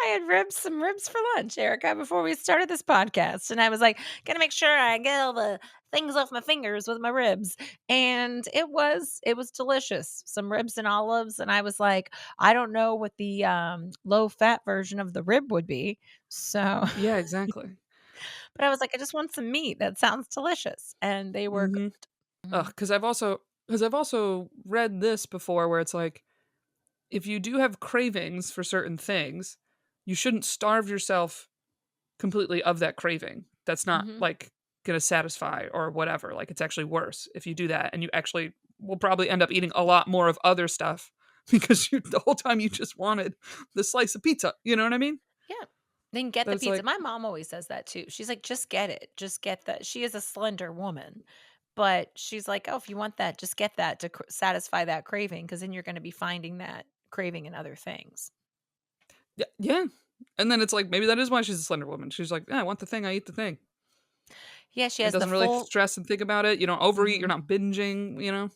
I had some ribs for lunch, Erica, before we started this podcast, and I was like, "Gotta make sure I get all the things off my fingers with my ribs," and it was delicious. Some ribs and olives, and I was like, "I don't know what the, low-fat version of the rib would be," so Yeah, exactly. but I was like, "I just want some meat. That sounds delicious," and they were Mm-hmm. good. Ugh, Mhm, because I've also read this before where it's like if you do have cravings for certain things, you shouldn't starve yourself completely of that craving. That's not mhm. like gonna satisfy or whatever. Like it's actually worse if you do that and you actually will probably end up eating a lot more of other stuff because the whole time you just wanted the slice of pizza. You know what I mean? Yeah. Then get That the it's pizza. like, My mom always says that too. She's like, "Just get it. Just get that." She is a slender woman, but she's like, "Oh, if you want that, just get that to satisfy that craving, because then you're gonna be finding that craving in other things." yeah, yeah. And then it's like maybe that is why she's a slender woman. She's like, yeah, I want the thing, I eat the thing. Yeah, she It has the doesn't really full. stress and think about it. You don't overeat. You're Mhm. not binging. You know?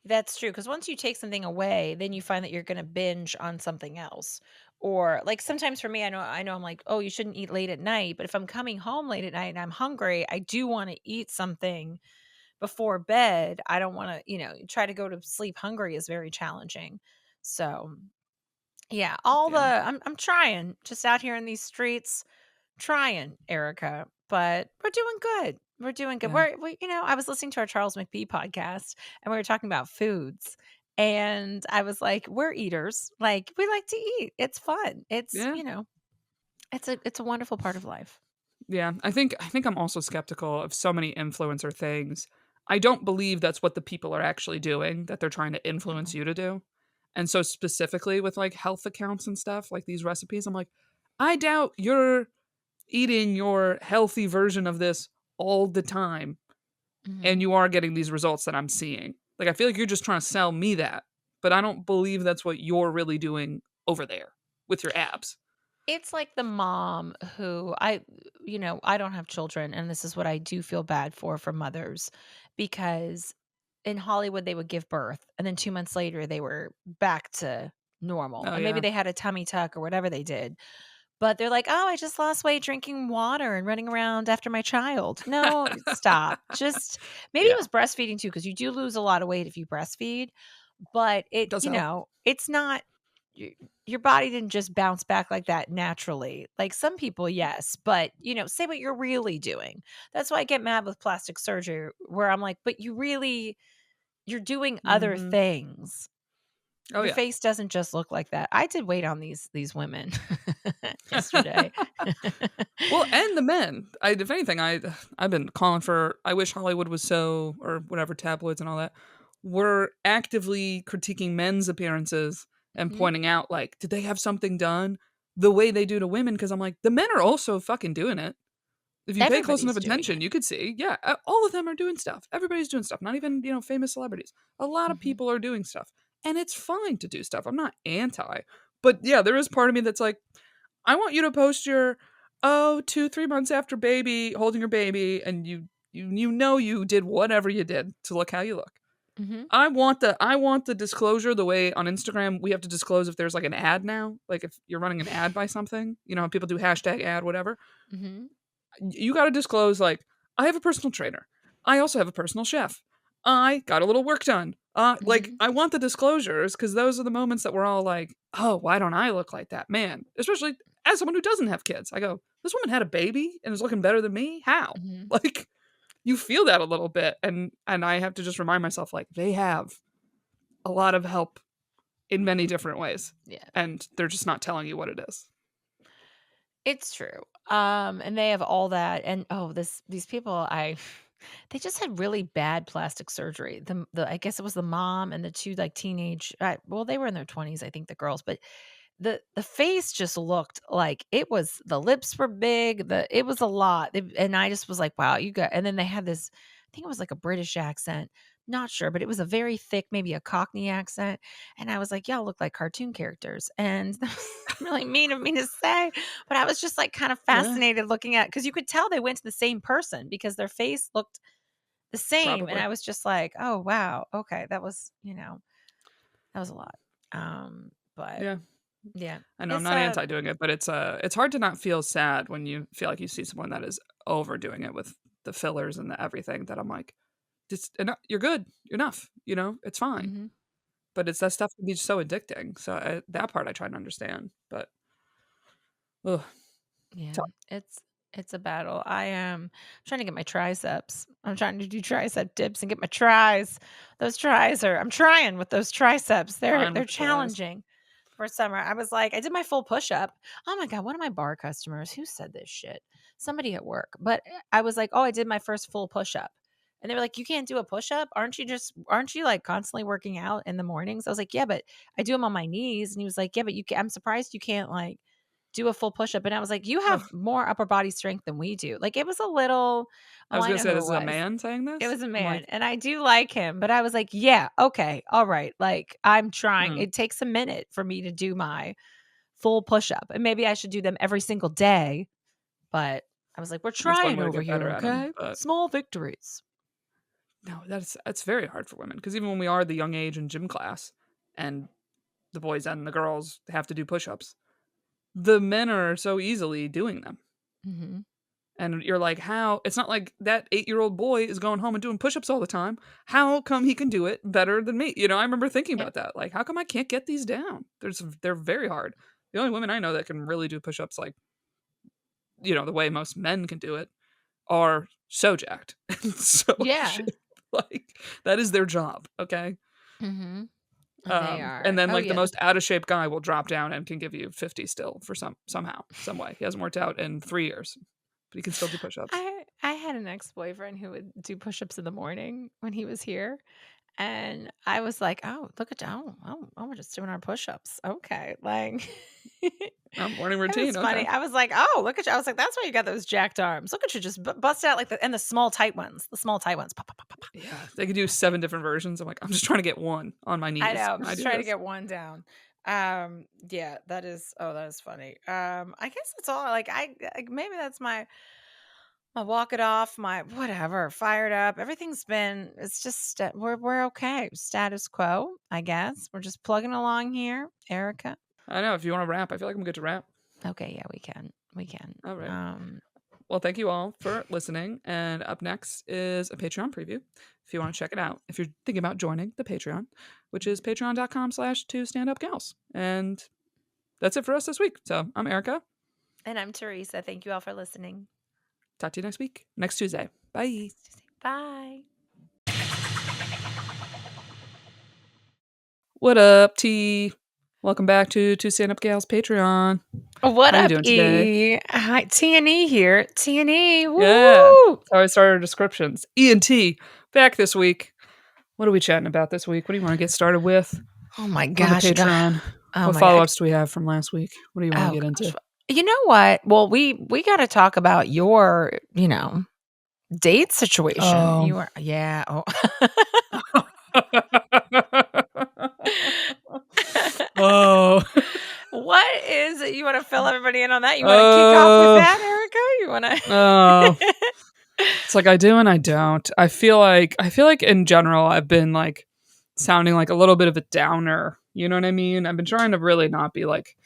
That's true, because once you take something away, then you find that you're gonna binge on something else. Or, like, sometimes for me, I know I'm like, "Oh, you shouldn't eat late at night," but if I'm coming home late at night and I'm hungry, I do wanna eat something before bed. I don't wanna, try to go to sleep hungry is very challenging. So, yeah, Yeah, I'm trying, just out here in these streets, trying, Erica, but we're doing good. We're doing good. yeah, I was listening to our Charles McBee podcast, and we were talking about foods, and I was like, "We're eaters. Like, we like to eat. It's fun. yeah. It's a wonderful part of life." Yeah, I think I'm also skeptical of so many influencer things. I don't believe that's what the people are actually doing that they're trying to influence No. you to do. And so specifically with like health accounts and stuff, like these recipes, I'm like, I doubt you're eating your healthy version of this all the time and Mhm. you are getting these results that I'm seeing. Like I feel like you're just trying to sell me that, but I don't believe that's what you're really doing over there with your abs. It's like the mom who I don't have children, and this is what I do feel bad for mothers, because in Hollywood they would give birth and then 2 months later they were back to normal. Oh And maybe yeah. they had a tummy tuck or whatever they did. But they're like, "Oh, I just lost weight drinking water and running around after my child." No, stop. Just maybe it Yeah. was breastfeeding too, because you do lose a lot of weight if you breastfeed, but Does help. it's not your your body didn't just bounce back like that naturally. Like some people, yes, but say what you're really doing. That's why I get mad with plastic surgery where I'm like, but you're doing other Mhm. things. Oh Your yeah. face doesn't just look like that. I did wait on these women yesterday. Well, and the men. If anything, I've been calling for. I wish Hollywood was so, or whatever tabloids and all that were actively critiquing men's appearances and Mhm. pointing out like, did they have something done the way they do to women? Because I'm like, the men are also fucking doing it. If you pay close enough Everybody's doing attention, it. you could see, yeah, all of them are doing stuff. Everybody's doing stuff. Not even famous celebrities. A lot of Mhm. people are doing stuff, and it's fine to do stuff. I'm not anti, but yeah, there is part of me that's like, I want you to post your 2-3 months after baby holding your baby and you did whatever you did to look how you look. Mhm. I want the disclosure the way on Instagram we have to disclose if there's like an ad now. Like if you're running an ad by something, people do hashtag ad, whatever. Mhm. You gotta disclose like, I have a personal trainer. I also have a personal chef. I got a little work done. Like Mhm. I want the disclosures because those are the moments that we're all like, oh, why don't I look like that, man? Especially as someone who doesn't have kids, I go, this woman had a baby and is looking better than me. How? Mhm. Like you feel that a little bit, and I have to just remind myself like they have. a lot of help in many different ways. Yeah. And they're just not telling you what it is. It's true. And they have all that. And these people, they just had really bad plastic surgery. The I guess it was the mom and the two like teenage. Well, they were in their 20s, I think, the girls, but the face just looked like the lips were big, it was a lot. And I just was like, wow, you got. And then they had this, I think it was like a British accent, not sure, but it was a very thick, maybe a Cockney accent. And I was like, y'all look like cartoon characters. And that was really mean of me to say, but I was just like kind of Yeah, fascinated looking at, because you could tell they went to the same person because their face looked the same. And probably. I was just like, oh wow, okay, that was that was a lot. But Yeah. yeah, I know I'm it's not anti doing it, but it's hard to not feel sad when you feel like you see someone that is overdoing it with the fillers and the everything, that I'm like, just enough, you're good, enough, it's fine. mhm. But it's that stuff can be so addicting. So that part I try to understand, but ugh, Yeah, tough. it's a battle. I am trying to get my triceps. I'm trying to do tricep dips and get my tries. Those tries are I'm trying with those triceps. They're Fine they're with the tries. challenging for summer. I was like, I did my full push-up. Oh my God, one of my bar customers who said this shit. Somebody at work. But I was like, oh, I did my first full push-up. And they were like, you can't do a push-up? Aren't you like constantly working out in the mornings? I was like, yeah, but I do them on my knees. And he was like, yeah, but I'm surprised you can't like do a full push-up. And I was like, you Ugh. have more upper body strength than we do. Like it was a little, I oh, was I gonna know say who this it is a was. man saying It this. was a I'm like, man. And I do like him, but I was like, yeah, okay, all right. Like I'm trying. mm, It takes a minute for me to do my full push-up. And maybe I should do them every single day. But I was like, we're that's one trying way to over get better here, at them. okay? But Small victories. no, that's very hard for women, because even when we are the young age in gym class, and the boys and the girls have to do push-ups, the men are so easily doing them. Mm-hmm. And you're like, how? It's not like that 8-year-old boy is going home and doing push-ups all the time. How come he can do it better than me? I remember thinking Yep. about that. Like, how come I can't get these down? They're very hard. The only women I know that can really do push-ups like, the way most men can do it, are so jacked and so out of Yeah. shape. Like, that is their job, okay? Mm-hmm. They And are. then Oh like the yeah. most out of shape guy will drop down and can give you 50 still for somehow, some way. He hasn't worked out in 3 years, but he can still do push-ups. I had an ex-boyfriend who would do push-ups in the morning when he was here. And I was like, "Oh, look at we're just doing our push-ups. Okay." Like Oh, morning it routine, was okay. funny. I was like, "Oh, look at you." I was like, "That's why you got those jacked arms. Look at you just bust out like the small tight ones. The small tight ones. Pop, pop, pop, pop, pop." Yeah, they could do 7 different versions. I'm like, I'm just trying to get one on my I knees know. I'm when I just do trying to this. get one down. Yeah, that is funny. I guess that's all. Maybe that's my walk it off, my whatever, fired up. Everything's been it's just we're okay. Status quo, I guess. We're just plugging along here, Erica. I know, if you want to wrap, I feel like I'm good to wrap. Okay, yeah, we can. We can. All right. Um Well, thank you all for listening. And up next is a Patreon preview. If you want to check it out, if you're thinking about joining the Patreon, which is patreon.com/2standupgals. And that's it for us this week. So I'm Erica. and I'm Teresa. Thank you all for listening. Talk to you next week, next Tuesday. Bye. Bye. What up, T? Welcome back to Two Stand Up Gals Patreon. What How you up, doing today? E? Hi, T&E here. T&E. Yeah. Woo! That's how I started our descriptions. E and T back this week. What are we chatting about this week? What do you want to get started with Oh my on the gosh. Patreon? Oh What my god. follow-ups do we have from last week? What do you want to Oh get gosh. into? You know what? Well, we got to talk about your, date situation. Oh. You were yeah. Oh. Oh. What is it? You want to fill everybody in on that? You want to kick off with Oh. that, Erica? You want to? Oh. It's like I do and I don't. I feel like in general I've been like sounding like a little bit of a downer. You know what I mean? I've been trying to really not be like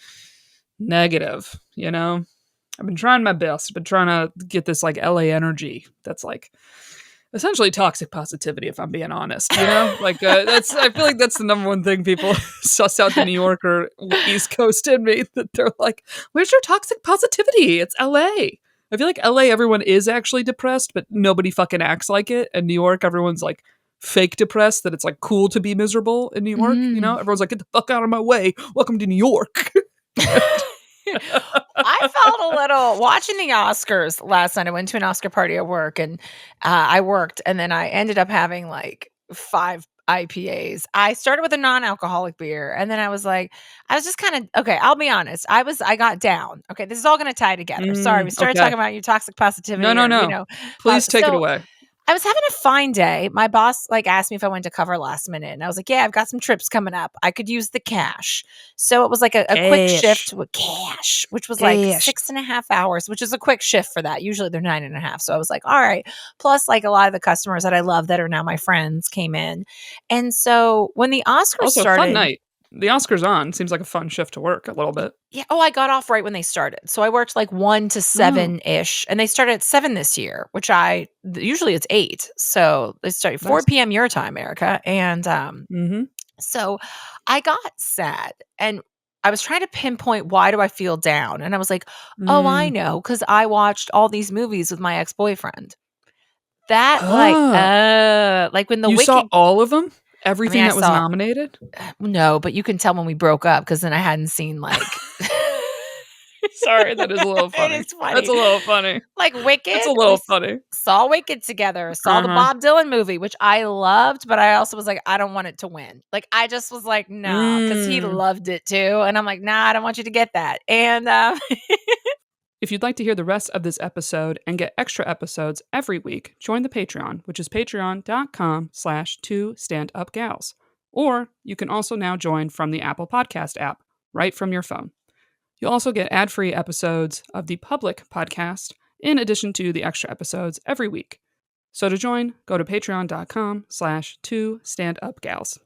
negative, I've been trying my best. I've been trying to get this like LA energy that's like essentially toxic positivity, if I'm being honest, like I feel like that's the number one thing people suss out the New York or East Coast in me, that they're like, where's your toxic positivity? It's LA. I feel like LA, everyone is actually depressed, but nobody fucking acts like it. And New York, everyone's like fake depressed that it's like cool to be miserable in New York. You know, everyone's like, get the fuck out of my way. Welcome to New York. I felt a little watching the Oscars last night. I went to an Oscar party at work, and I worked, and then I ended up having like 5 IPAs. I started with a non-alcoholic beer, and then I was just kind of okay. I'll be honest. I got down. Okay, this is all going to tie together. Sorry, we started Okay. talking about your toxic positivity. No. Please take it away. I was having a fine day. My boss asked me if I wanted to cover last minute, and I was like, "Yeah, I've got some trips coming up. I could use the cash." So it was like a quick shift with cash, which was like 6.5 hours, which is a quick shift for that. Usually they're 9.5. So I was like, "All right." Plus, like a lot of the customers that I love that are now my friends came in, and so when the Oscars Also, started, fun night. The Oscars on seems like a fun shift to work a little bit. yeah. Oh, I got off right when they started. So I worked like 1 to 7-ish, and they started at 7 this year, which usually it's 8. So they started 4 p.m. your time, Erica. And so I got sad, and I was trying to pinpoint, why do I feel down? And I was like, oh, I know, because I watched all these movies with my ex-boyfriend. That like when the You saw all of them? Everything that was nominated? No, but you can tell when we broke up, because then I hadn't seen like Sorry, that is a little funny. It is funny. That's a little funny. Like Wicked. It's a little funny. Saw Wicked together. Saw the Bob Dylan movie, which I loved, but I also was like, I don't want it to win. Like, I just was like, nah, because he loved it too. And I'm like, nah, I don't want you to get that. And if you'd like to hear the rest of this episode and get extra episodes every week, join the Patreon, which is patreon.com/2standupgals. Or you can also now join from the Apple Podcast app, right from your phone. You'll also get ad-free episodes of the public podcast, in addition to the extra episodes every week. So to join, go to patreon.com/2standupgals.